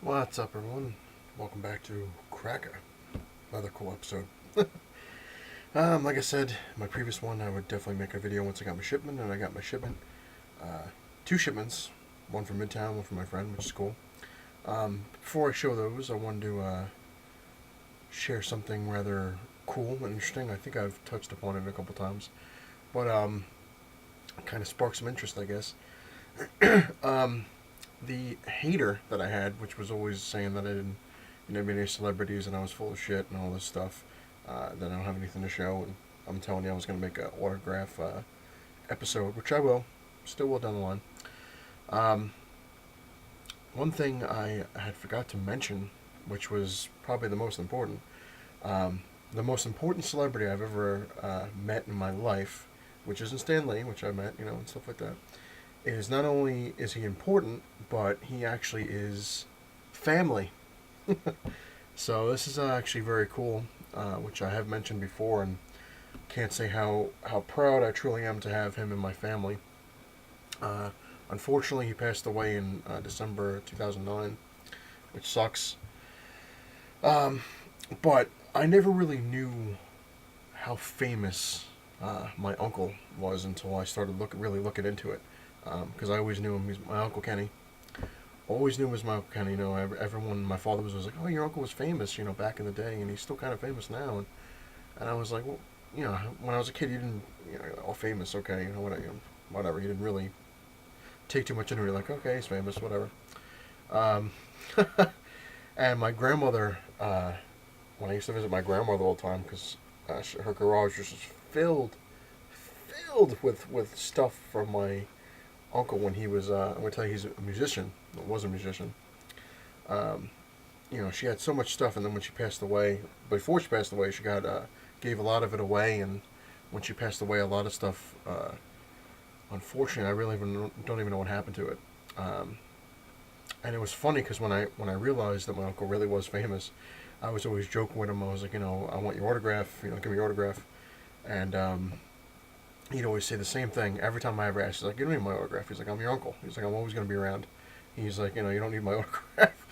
What's up, everyone? Welcome back to Cracka. Another cool episode. Like I said, my previous one, I would definitely make a video once I got my shipment, and I got my shipment. Two shipments, one from Midtown, one from my friend, which is cool. Before I show those, I wanted to share something rather cool and interesting. I think I've touched upon it a couple times, but kind of sparked some interest, I guess. The hater that I had, which was always saying that I didn't, meet any celebrities and I was full of shit and all this stuff, that I don't have anything to show, and I'm telling you I was going to make an autograph episode, which I will, still will down the line. Um, One thing I had forgot to mention, which was probably the most important celebrity I've ever met in my life, which isn't Stan Lee, which I met, and stuff like that, is not only is he important, but he actually is family. So this is actually very cool, which I have mentioned before, and can't say how proud I truly am to have him in my family. Uh, Unfortunately, he passed away in December 2009, which sucks. Um, but I never really knew how famous my uncle was until I started really looking into it. Because I always knew him. He's my Uncle Kenny. Always knew him as my Uncle Kenny. Everyone, my father was like, "Oh, your uncle was famous, back in the day, and he's still kind of famous now." And I was like, "Well, when I was a kid, you didn't, all famous, okay, whatever. You didn't really take too much into it. You're like, okay, he's famous, whatever." Um, and my grandmother, when I used to visit my grandmother all the time, because her garage was just filled with stuff from my uncle when he was. I'm gonna tell you, he's a musician. Was a musician. Um, she had so much stuff, and then when she passed away, before she passed away, she gave a lot of it away, and when she passed away, a lot of stuff. Unfortunately, I really don't even know what happened to it. Um, and it was funny because when I realized that my uncle really was famous, I was always joking with him. I was like, I want your autograph. Give me your autograph. And he'd always say the same thing every time I ever asked. He's like, "You don't need my autograph." He's like, "I'm your uncle." He's like, "I'm always going to be around." He's like, "You don't need my autograph."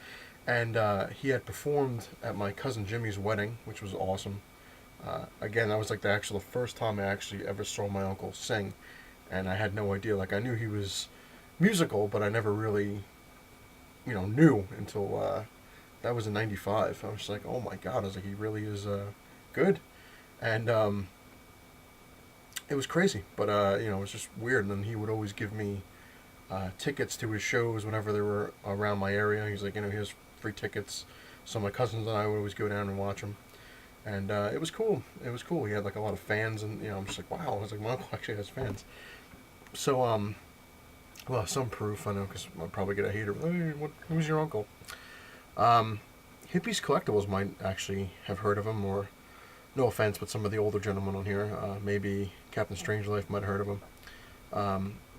And he had performed at my cousin Jimmy's wedding, which was awesome. Again, that was like the first time I actually ever saw my uncle sing, and I had no idea. Like, I knew he was musical, but I never really, knew until that was in '95. I was just like, "Oh my god!" I was like, "He really is good," and it was crazy, but it was just weird. And then he would always give me tickets to his shows whenever they were around my area. He's like, here's free tickets. So my cousins and I would always go down and watch him, and it was cool. It was cool. He had like a lot of fans, and I'm just like, wow. I was like, my uncle actually has fans. So well, some proof I know because I'll probably get a hater. Hey, who's your uncle? Um, Hippies Collectibles might actually have heard of him, or no offense, but some of the older gentlemen on here, maybe Captain Strangeliffe might have heard of him.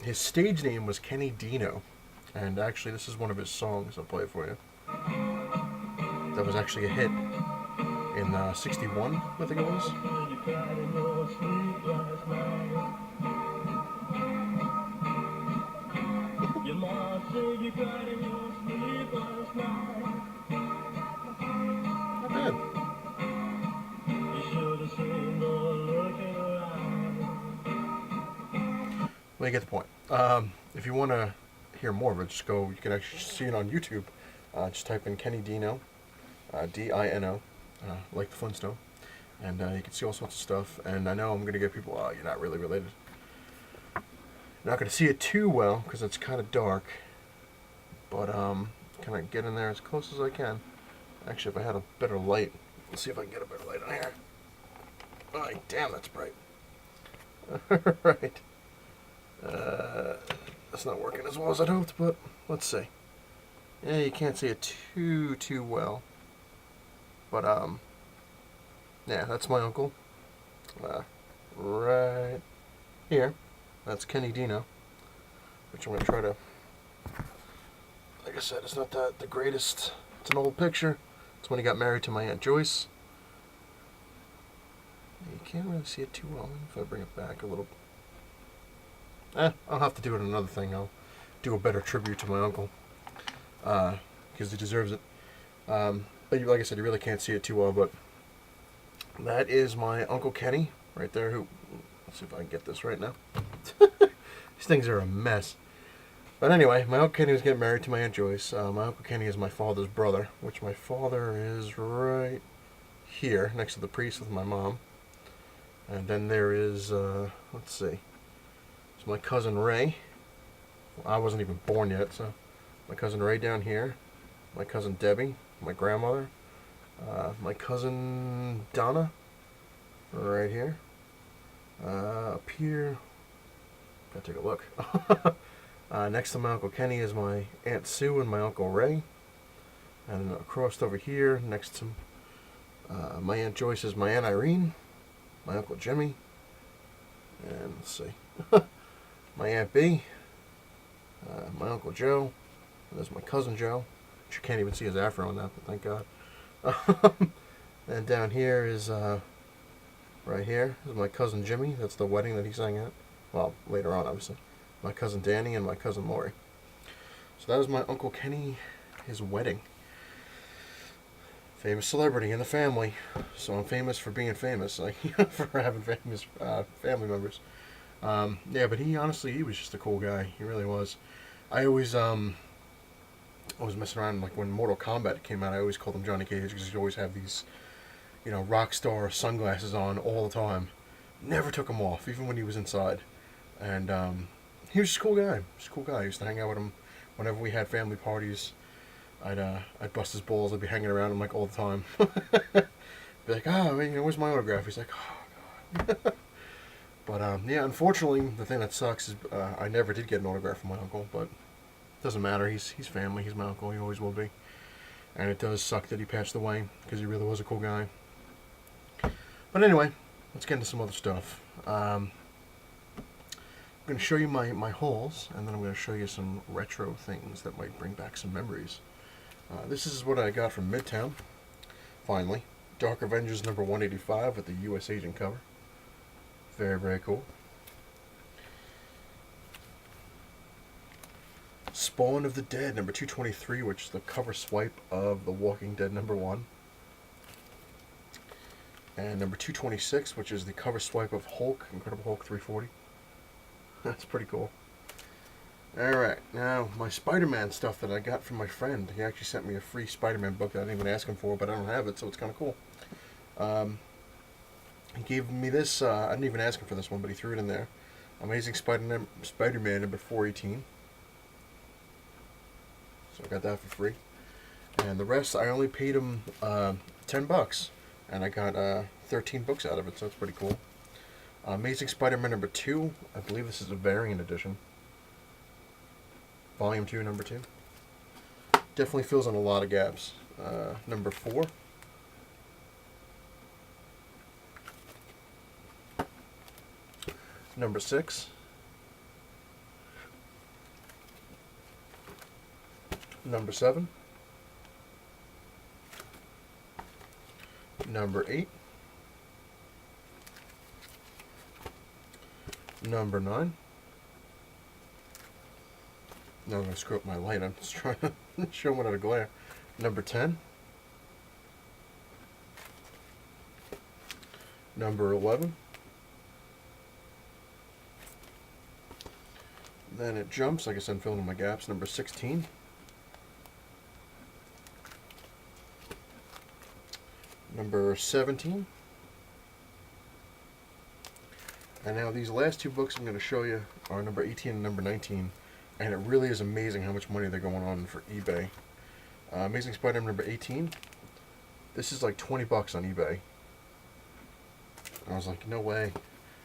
His stage name was Kenny Dino, and actually, this is one of his songs. I'll play it for you. That was actually a hit in '61, I think it was. Not bad. Well, you get the point. If you want to hear more of it, just go. You can actually see it on YouTube. Just type in Kenny Dino, Dino, like the Flintstone, and you can see all sorts of stuff. And I know I'm going to get people, "Oh, you're not really related." You're not going to see it too well because it's kind of dark, but can I get in there as close as I can? Actually, if I had a better light, let's see if I can get a better light on here. Oh, damn, that's bright. All right. That's not working as well as I'd hoped, but let's see. Yeah, you can't see it too well. But yeah, that's my uncle. Right here. That's Kenny Dino, which I'm gonna try to. Like I said, it's not the greatest. It's an old picture. It's when he got married to my Aunt Joyce. You can't really see it too well. If I bring it back a little. I'll have to do it another thing. I'll do a better tribute to my uncle. because he deserves it. But like I said, you really can't see it too well, but that is my Uncle Kenny right there. Who, let's see if I can get this right now. These things are a mess. But anyway, my Uncle Kenny was getting married to my Aunt Joyce. My Uncle Kenny is my father's brother, which my father is right here next to the priest with my mom. And then there is, let's see, it's my cousin Ray. Well, I wasn't even born yet, so my cousin Ray down here, my cousin Debbie, my grandmother, my cousin Donna, right here. Up here, gotta take a look. Next to my Uncle Kenny is my Aunt Sue and my Uncle Ray. And across over here, next to my Aunt Joyce is my Aunt Irene, my Uncle Jimmy, and let's see, my Aunt B, my Uncle Joe, and there's my cousin Joe, which you can't even see his afro on that, but thank God. And down here is, right here, is my cousin Jimmy. That's the wedding that he sang at. Well, later on, obviously. My cousin Danny and my cousin Lori. So that was my Uncle Kenny, his wedding. Famous celebrity in the family. So I'm famous for being famous, like, for having famous family members. Yeah, but he was just a cool guy. He really was. I was messing around, like when Mortal Kombat came out, I always called him Johnny Cage because he'd always have these, rock star sunglasses on all the time. Never took them off, even when he was inside. And he was just a cool guy. I used to hang out with him whenever we had family parties. I'd bust his balls. I'd be hanging around him like all the time. Be like, where's my autograph? He's like, oh God. But yeah, unfortunately, the thing that sucks is I never did get an autograph from my uncle. But it doesn't matter. He's family. He's my uncle. He always will be. And it does suck that he passed away because he really was a cool guy. But anyway, let's get into some other stuff. I'm going to show you my hauls, and then I'm going to show you some retro things that might bring back some memories. This is what I got from Midtown, finally. Dark Avengers number 185 with the U.S. Agent cover. Very, very cool. Spawn of the Dead number 223, which is the cover swipe of The Walking Dead number 1. And number 226, which is the cover swipe of Hulk, Incredible Hulk 340. That's pretty cool. Alright, now my Spider-Man stuff that I got from my friend. He actually sent me a free Spider-Man book that I didn't even ask him for, but I don't have it, so it's kind of cool. He gave me this, I didn't even ask him for this one, but he threw it in there. Amazing Spider-Man number 418. So I got that for free. And the rest, I only paid him $10. And I got 13 books out of it, so that's pretty cool. Amazing Spider-Man number 2. I believe this is a variant edition. Volume 2, number 2. Definitely fills in a lot of gaps. Number 4. Number 6. Number 7. Number 8. Number 9. Now I'm going to screw up my light. I'm just trying to show them at a glare. Number 10. Number 11. Then it jumps, like I said, I'm filling in my gaps. Number 16. Number 17. And now these last two books I'm going to show you are number 18 and number 19. And it really is amazing how much money they're going on for eBay. Amazing Spider-Man number 18. This is like 20 bucks on eBay. I was like, no way.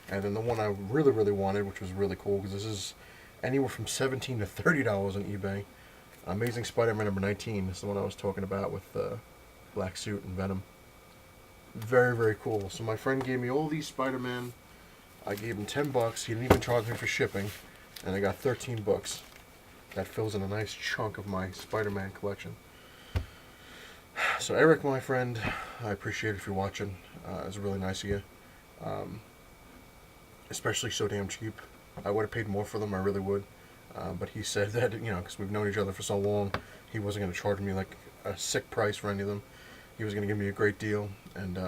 And then the one I really, really wanted, which was really cool, because this is anywhere from $17 to $30 on eBay. Amazing Spider-Man number 19 is the one I was talking about with Black Suit and Venom. Very, very cool. So my friend gave me all these Spider-Man. I gave him 10 bucks. He didn't even charge me for shipping. And I got 13 books. That fills in a nice chunk of my Spider-Man collection. So Eric, my friend, I appreciate it if you're watching. It was really nice of you. Especially so damn cheap. I would have paid more for them, I really would. But he said that, because we've known each other for so long, he wasn't going to charge me like a sick price for any of them. He was going to give me a great deal, and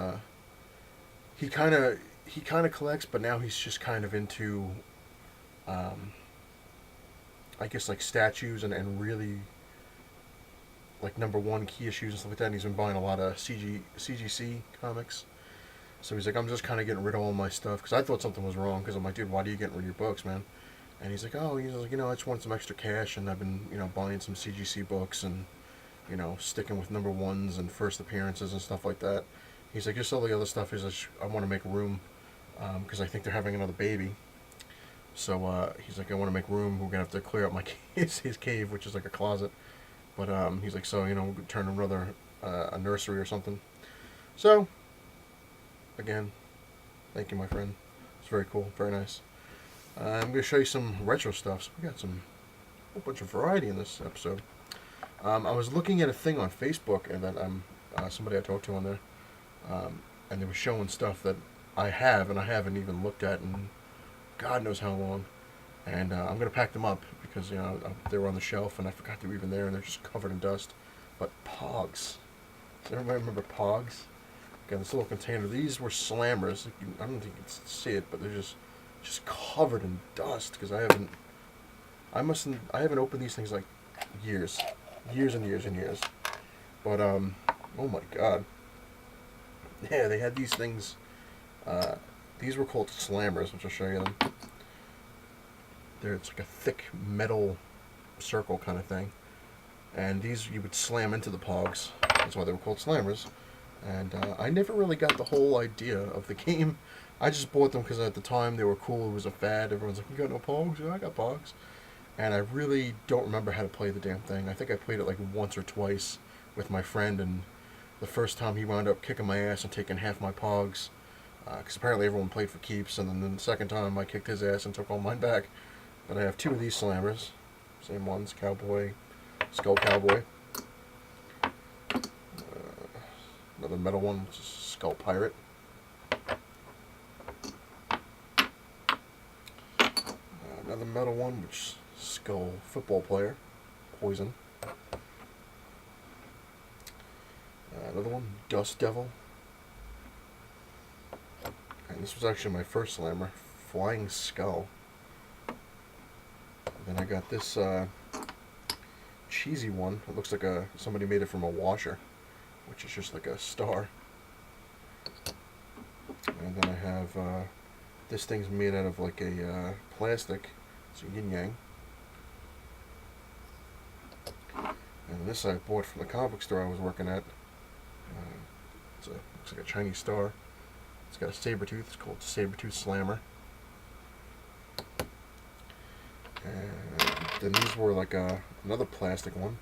he kind of collects, but now he's just kind of into, um, I guess, like statues and really like number one key issues and stuff like that. And he's been buying a lot of CGC comics. So he's like, I'm just kind of getting rid of all my stuff because I thought something was wrong. Because I'm like, dude, why do you getting rid of your books, man? And he's like, oh, he's like, I just want some extra cash, and I've been, buying some CGC books and, sticking with number ones and first appearances and stuff like that. He's like, just all the other stuff is I want to make room because I think they're having another baby. So he's like, I want to make room. We're gonna have to clear out my his cave, which is like a closet. But he's like, so we'll turn another a nursery or something. So again, thank you, my friend. It's very cool, very nice. I'm gonna show you some retro stuff. So we got a whole bunch of variety in this episode. I was looking at a thing on Facebook, and that somebody I talked to on there, and they were showing stuff that I have and I haven't even looked at in God knows how long. And I'm gonna pack them up because they were on the shelf and I forgot they were even there, and they're just covered in dust. But pogs. Does everybody remember pogs? Again, this little container. These were slammers. I don't think you can see it, but they're just covered in dust because I haven't opened these things like years and years and years. But oh my god, yeah, they had these things. These were called slammers, which I'll show you them. It's like a thick metal circle kind of thing, and these you would slam into the pogs. That's why they were called slammers. And I never really got the whole idea of the game. I just bought them because at the time they were cool. It was a fad. Everyone's like, "You got no pogs?" Yeah, I got pogs. And I really don't remember how to play the damn thing. I think I played it like once or twice with my friend, and the first time he wound up kicking my ass and taking half my pogs, because apparently everyone played for keeps. And then the second time I kicked his ass and took all mine back. But I have two of these slammers, same ones, Cowboy, Skull Cowboy. Another metal one, which is Skull Pirate. Another metal one, which is Skull Football Player, Poison. Another one, Dust Devil. And this was actually my first slammer, Flying Skull. Then I got this cheesy one. It looks like somebody made it from a washer, which is just like a star. And then I have this thing's made out of like a plastic. It's a yin yang. And this I bought from the comic book store I was working at. Looks like a Chinese star. It's got a saber tooth. It's called Saber-Tooth Slammer. And then these were like another plastic one.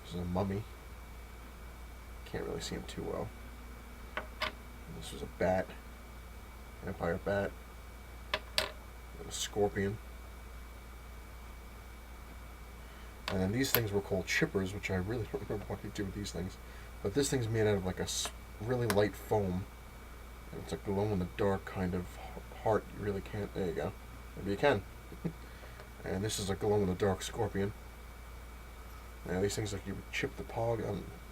This is a mummy. Can't really see him too well. And this was a bat. Vampire bat. And a scorpion. And then these things were called chippers, which I really don't remember what they do with these things. But this thing's made out of like a really light foam. And it's a glow-in-the-dark kind of heart. You really can't. There you go. Maybe you can. And this is a glow-in-the-dark scorpion. Yeah, these things like you would chip the pog.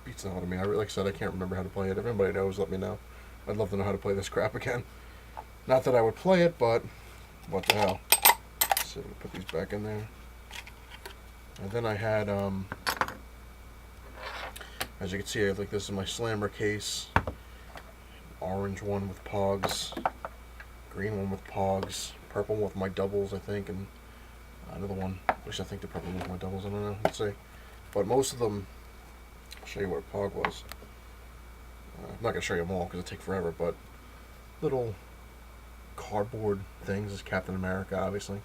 Beats the hell out of me. Like I said, I can't remember how to play it. If anybody knows, let me know. I'd love to know how to play this crap again. Not that I would play it, but what the hell. So put these back in there. And then I had, as you can see, I have like this is my slammer case. Orange one with pogs. Green one with pogs. Purple one with my doubles, I think, and another one. At least I think the purple one with my doubles. I don't know. Let's see. But most of them, I'll show you what a pog was. I'm not going to show you them all because it'll take forever, but little cardboard things. This is Captain America, obviously.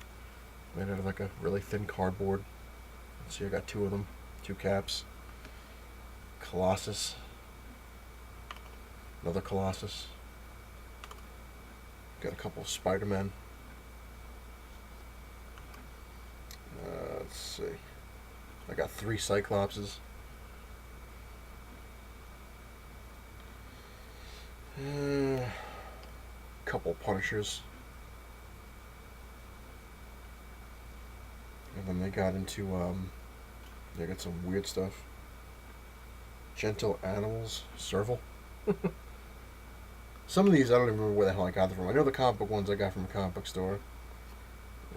Made out of like a really thin cardboard. Let's see, I got two of them. Two caps. Colossus. Another Colossus. Got a couple of Spider-Men. Let's see. I got 3 Cyclopses. Couple Punishers. And then they got into, they got some weird stuff. Gentle Animals, Serval. Some of these, I don't even remember where the hell I got them from. I know the comic book ones I got from a comic book store.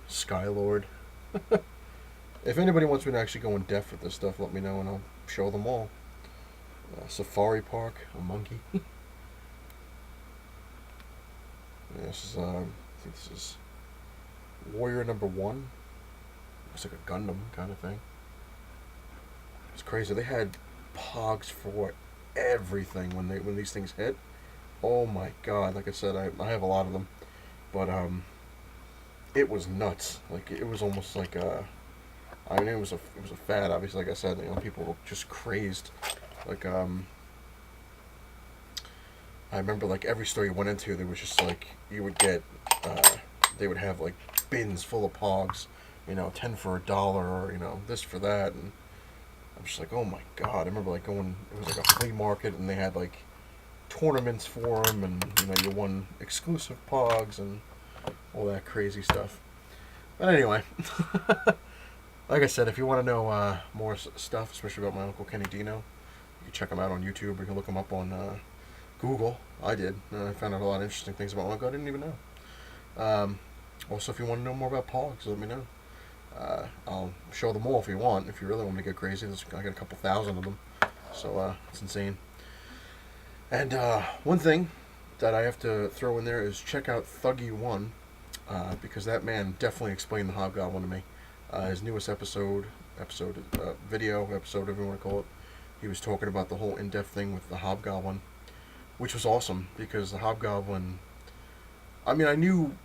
Skylord. If anybody wants me to actually go in depth with this stuff, let me know and I'll show them all. Safari Park, a monkey. This is, I think this is Warrior #1. Looks like a Gundam kind of thing. It's crazy. They had pogs for everything when these things hit. Oh my god! Like I said, I have a lot of them, but it was nuts. Like it was almost like I mean it was a fad. Obviously, like I said, people were just crazed. Like I remember like every store you went into, there was just like you would get they would have like bins full of pogs, 10 for $1, or this for that, and I'm just like, oh my god! I remember like going, it was like a flea market, and they had like tournaments for them, and you won exclusive pogs and all that crazy stuff. But anyway, like I said, if you want to know more stuff, especially about my Uncle Kenny Dino, you can check him out on YouTube. You can look him up on Google. I did. I found out a lot of interesting things about my uncle I didn't even know. Also, if you want to know more about pogs, let me know. I'll show them all if you want. If you really want me to get crazy, I got a couple thousand of them, so it's insane. And one thing that I have to throw in there is check out Thuggy1, because that man definitely explained the Hobgoblin to me. His newest video, whatever you want to call it, he was talking about the whole in-depth thing with the Hobgoblin, which was awesome, because the Hobgoblin, I mean, I knew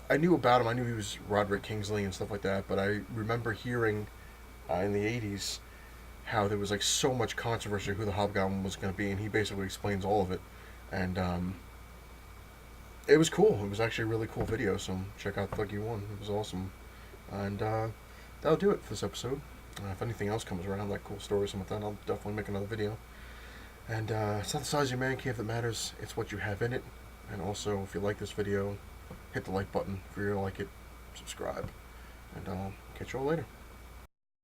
about him. I knew he was Roderick Kingsley and stuff like that, but I remember hearing in the 80s how there was like so much controversy who the Hobgoblin was going to be, and he basically explains all of it. And it was cool. It was actually a really cool video, so check out Thuggy1. It was awesome. And that'll do it for this episode. If anything else comes around, like cool stories and like that, I'll definitely make another video. And it's not the size of your man cave that matters, it's what you have in it. And also, if you like this video, hit the like button. If you really like it, subscribe. And I'll catch you all later.